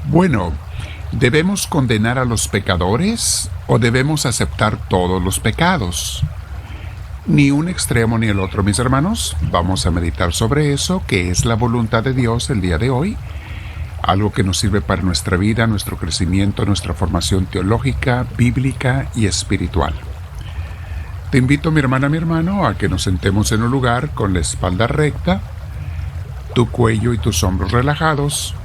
Bueno, ¿debemos condenar a los pecadores o debemos aceptar todos los pecados? Ni un extremo ni el otro, mis hermanos. Vamos a meditar sobre eso, que es la voluntad de Dios el día de hoy. Algo que nos sirve para nuestra vida, nuestro crecimiento, nuestra formación teológica, bíblica y espiritual. Te invito, mi hermana, mi hermano, a que nos sentemos en un lugar con la espalda recta, tu cuello y tus hombros relajados.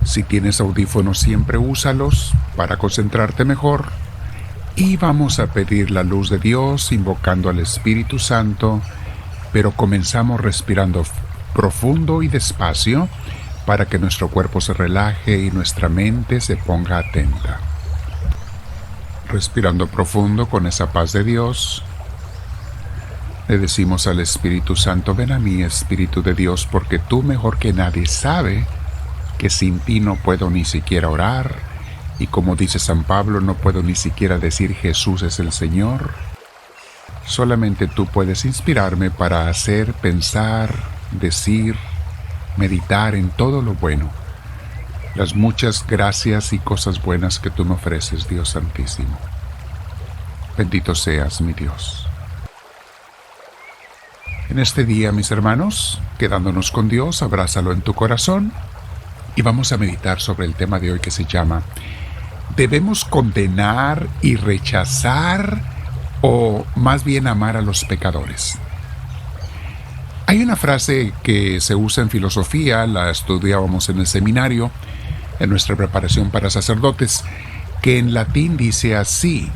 Si tienes audífonos, siempre úsalos para concentrarte mejor. Y vamos a pedir la luz de Dios, invocando al Espíritu Santo, pero comenzamos respirando profundo y despacio para que nuestro cuerpo se relaje y nuestra mente se ponga atenta. Respirando profundo con esa paz de Dios, le decimos al Espíritu Santo: ven a mí, Espíritu de Dios, porque tú mejor que nadie sabe que sin ti no puedo ni siquiera orar, y como dice San Pablo, no puedo ni siquiera decir Jesús es el Señor. Solamente tú puedes inspirarme para hacer, pensar, decir, meditar en todo lo bueno, las muchas gracias y cosas buenas que tú me ofreces, Dios Santísimo. Bendito seas, mi Dios. En este día, mis hermanos, quedándonos con Dios, abrázalo en tu corazón y vamos a meditar sobre el tema de hoy que se llama: ¿debemos condenar y rechazar o más bien amar a los pecadores? Hay una frase que se usa en filosofía, la estudiábamos en el seminario, en nuestra preparación para sacerdotes, que en latín dice así: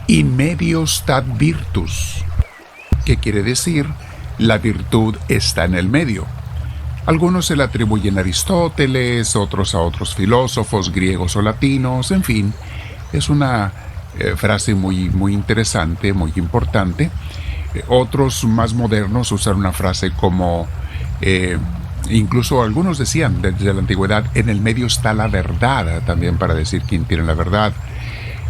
in medio stat virtus, que quiere decir la virtud está en el medio. Algunos se la atribuyen a Aristóteles, otros a otros filósofos griegos o latinos, en fin, es una frase muy interesante, muy importante. Otros más modernos usan una frase como, incluso algunos decían desde la antigüedad, en el medio está la verdad, también para decir quién tiene la verdad.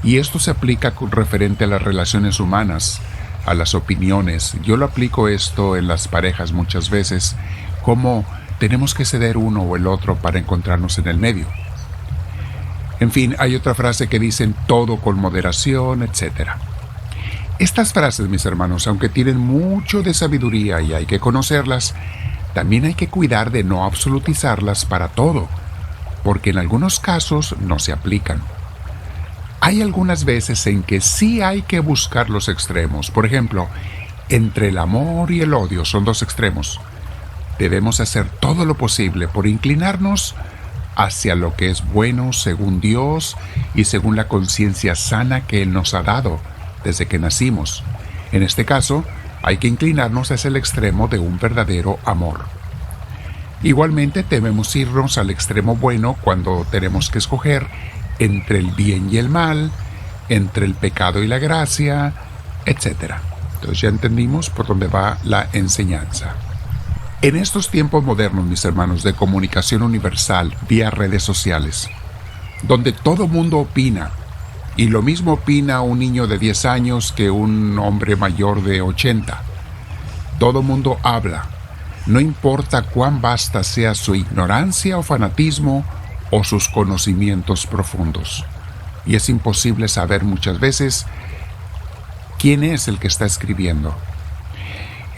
Y esto se aplica referente a las relaciones humanas, a las opiniones. Yo lo aplico esto en las parejas muchas veces, como tenemos que ceder uno o el otro para encontrarnos en el medio. En fin, hay otra frase que dicen todo con moderación, etc. Estas frases, mis hermanos, aunque tienen mucho de sabiduría y hay que conocerlas, también hay que cuidar de no absolutizarlas para todo, porque en algunos casos no se aplican. Hay algunas veces en que sí hay que buscar los extremos. Por ejemplo, entre el amor y el odio son dos extremos. Debemos hacer todo lo posible por inclinarnos hacia lo que es bueno según Dios y según la conciencia sana que Él nos ha dado desde que nacimos. En este caso, hay que inclinarnos hacia el extremo de un verdadero amor. Igualmente, debemos irnos al extremo bueno cuando tenemos que escoger entre el bien y el mal, entre el pecado y la gracia, etc. Entonces ya entendimos por dónde va la enseñanza. En estos tiempos modernos, mis hermanos, de comunicación universal vía redes sociales, donde todo mundo opina, y lo mismo opina un niño de 10 años que un hombre mayor de 80. Todo mundo habla, no importa cuán vasta sea su ignorancia o fanatismo o sus conocimientos profundos. Y es imposible saber muchas veces quién es el que está escribiendo.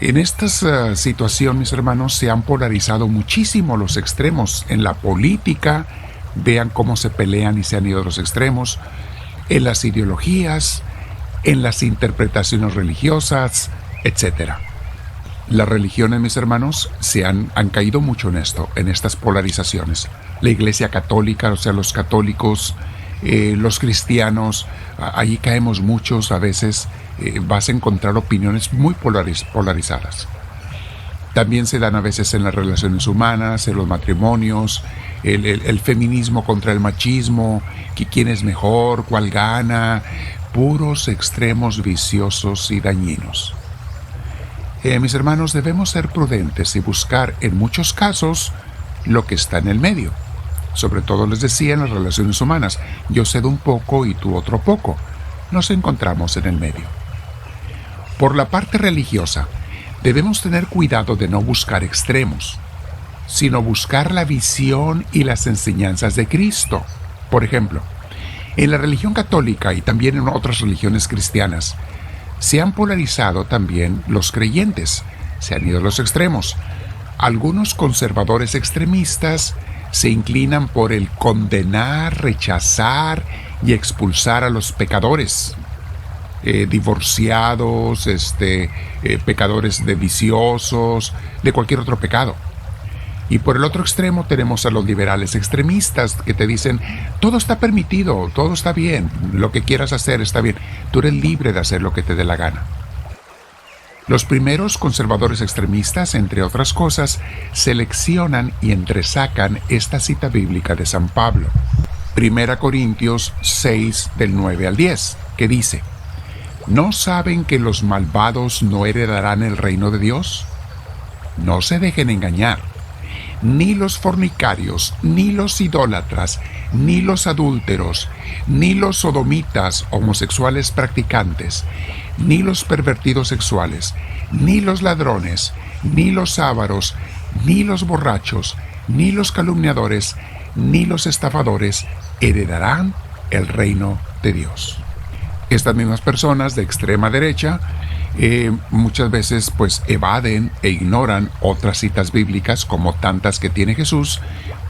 En esta situación, mis hermanos, se han polarizado muchísimo los extremos. En la política, vean cómo se pelean y se han ido a los extremos. En las ideologías, en las interpretaciones religiosas, etc. Las religiones, mis hermanos, han caído mucho en esto, en estas polarizaciones. La Iglesia Católica, o sea, los católicos, los cristianos, allí caemos muchos a veces. Vas a encontrar opiniones muy polarizadas. También se dan a veces en las relaciones humanas, en los matrimonios, el feminismo contra el machismo, que quién es mejor, cuál gana, puros extremos viciosos y dañinos. Mis hermanos, debemos ser prudentes y buscar en muchos casos lo que está en el medio. Sobre todo les decía en las relaciones humanas, yo cedo un poco y tú otro poco. Nos encontramos en el medio. Por la parte religiosa, debemos tener cuidado de no buscar extremos. sino buscar la visión y las enseñanzas de Cristo. Por ejemplo, en la religión católica y también en otras religiones cristianas, se han polarizado también los creyentes, se han ido a los extremos. Algunos conservadores extremistas se inclinan por el condenar, rechazar y expulsar a los pecadores, divorciados, pecadores de viciosos, de cualquier otro pecado. Y por el otro extremo tenemos a los liberales extremistas que te dicen, todo está permitido, todo está bien, lo que quieras hacer está bien, tú eres libre de hacer lo que te dé la gana. Los primeros conservadores extremistas, entre otras cosas, seleccionan y entresacan esta cita bíblica de San Pablo, 1 Corintios 6, del 9 al 10, que dice, ¿no saben que los malvados no heredarán el reino de Dios? No se dejen engañar. Ni los fornicarios, ni los idólatras, ni los adúlteros, ni los sodomitas, homosexuales practicantes, ni los pervertidos sexuales, ni los ladrones, ni los ávaros, ni los borrachos, ni los calumniadores, ni los estafadores heredarán el reino de Dios. Estas mismas personas de extrema derecha muchas veces pues evaden e ignoran otras citas bíblicas como tantas que tiene Jesús.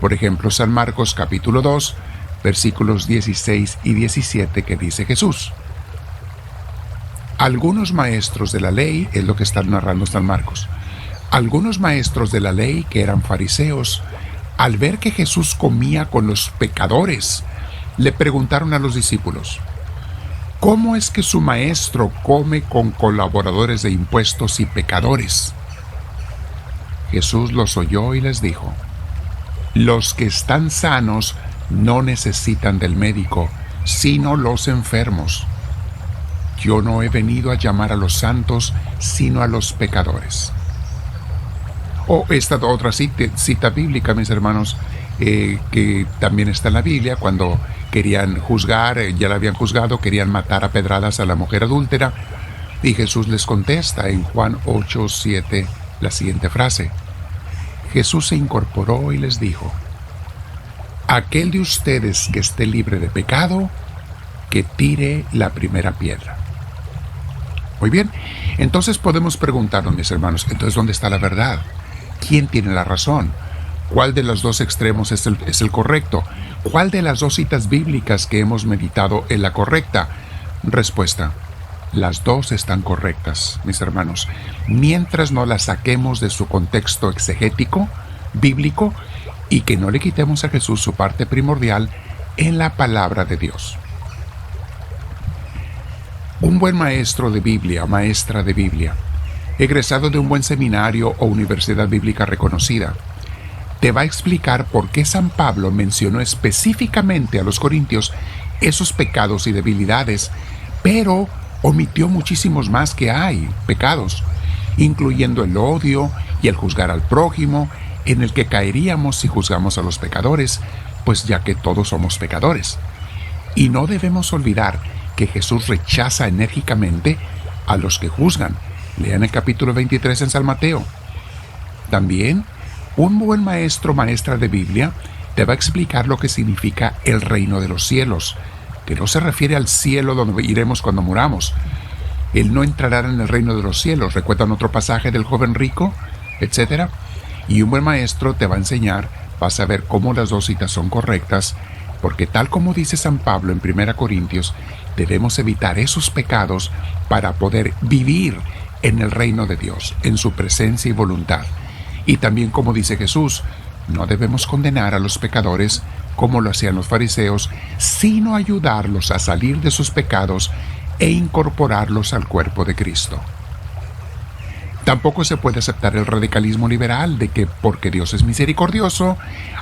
Por ejemplo, San Marcos capítulo 2, versículos 16 y 17, que dice Jesús: algunos maestros de la ley, es lo que está narrando San Marcos, algunos maestros de la ley que eran fariseos, al ver que Jesús comía con los pecadores, le preguntaron a los discípulos: ¿cómo es que su maestro come con colaboradores de impuestos y pecadores? Jesús los oyó y les dijo: los que están sanos no necesitan del médico, sino los enfermos. Yo no he venido a llamar a los santos, sino a los pecadores. O esta otra cita bíblica, mis hermanos, que también está en la Biblia, cuando querían juzgar, ya la habían juzgado, querían matar a pedradas a la mujer adúltera, y Jesús les contesta en Juan 8:7 la siguiente frase: Jesús se incorporó y les dijo: aquel de ustedes que esté libre de pecado, que tire la primera piedra. Muy bien, entonces podemos preguntarnos, mis hermanos, entonces ¿dónde está la verdad? ¿Quién tiene la razón? ¿Cuál de los dos extremos es el correcto? ¿Cuál de las dos citas bíblicas que hemos meditado es la correcta? Respuesta: las dos están correctas, mis hermanos, mientras no las saquemos de su contexto exegético, bíblico, y que no le quitemos a Jesús su parte primordial en la palabra de Dios. Un buen maestro de Biblia, maestra de Biblia, egresado de un buen seminario o universidad bíblica reconocida, te va a explicar por qué San Pablo mencionó específicamente a los corintios esos pecados y debilidades, pero omitió muchísimos más que hay pecados, incluyendo el odio y el juzgar al prójimo, en el que caeríamos si juzgamos a los pecadores, pues ya que todos somos pecadores. Y no debemos olvidar que Jesús rechaza enérgicamente a los que juzgan. Lean el capítulo 23 en San Mateo. También, un buen maestro o maestra de Biblia te va a explicar lo que significa el reino de los cielos, que no se refiere al cielo donde iremos cuando muramos. Él no entrará en el reino de los cielos. ¿Recuerdan otro pasaje del joven rico? Etcétera. Y un buen maestro te va a enseñar, vas a ver cómo las dos citas son correctas, porque tal como dice San Pablo en 1 Corintios, debemos evitar esos pecados para poder vivir en el reino de Dios, en su presencia y voluntad. Y también como dice Jesús, no debemos condenar a los pecadores como lo hacían los fariseos, sino ayudarlos a salir de sus pecados e incorporarlos al cuerpo de Cristo. Tampoco se puede aceptar el radicalismo liberal de que porque Dios es misericordioso,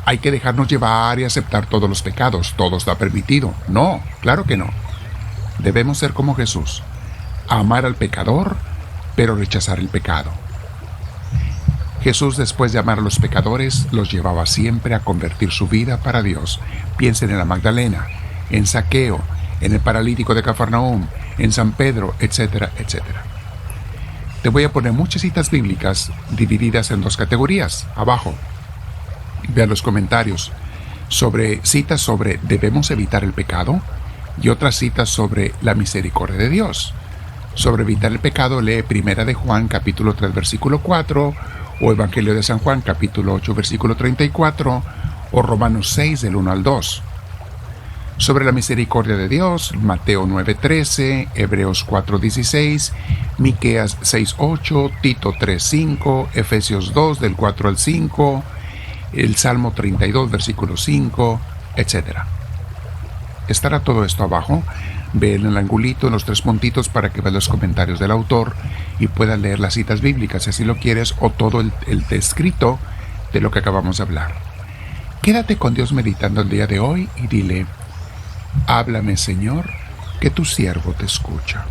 hay que dejarnos llevar y aceptar todos los pecados, todo está permitido. No, claro que no. Debemos ser como Jesús, amar al pecador, pero rechazar el pecado. Jesús, después de amar a los pecadores, los llevaba siempre a convertir su vida para Dios. Piensen en la Magdalena, en Zaqueo, en el paralítico de Cafarnaúm, en San Pedro, etcétera, etcétera. Te voy a poner muchas citas bíblicas divididas en dos categorías, abajo. Vea los comentarios sobre citas sobre debemos evitar el pecado y otras citas sobre la misericordia de Dios. Sobre evitar el pecado lee Primera de Juan capítulo 3 versículo 4 o Evangelio de San Juan capítulo 8 versículo 34 o Romanos 6 del 1 al 2. Sobre la misericordia de Dios, Mateo 9:13, Hebreos 4:16, Miqueas 6:8, Tito 3:5, Efesios 2 del 4 al 5, el Salmo 32 versículo 5, etc. Estará todo esto abajo. Ve en el angulito, en los 3 puntitos, para que veas los comentarios del autor y puedas leer las citas bíblicas, si así lo quieres, o todo el escrito de lo que acabamos de hablar. Quédate con Dios meditando el día de hoy y dile: háblame, Señor, que tu siervo te escucha.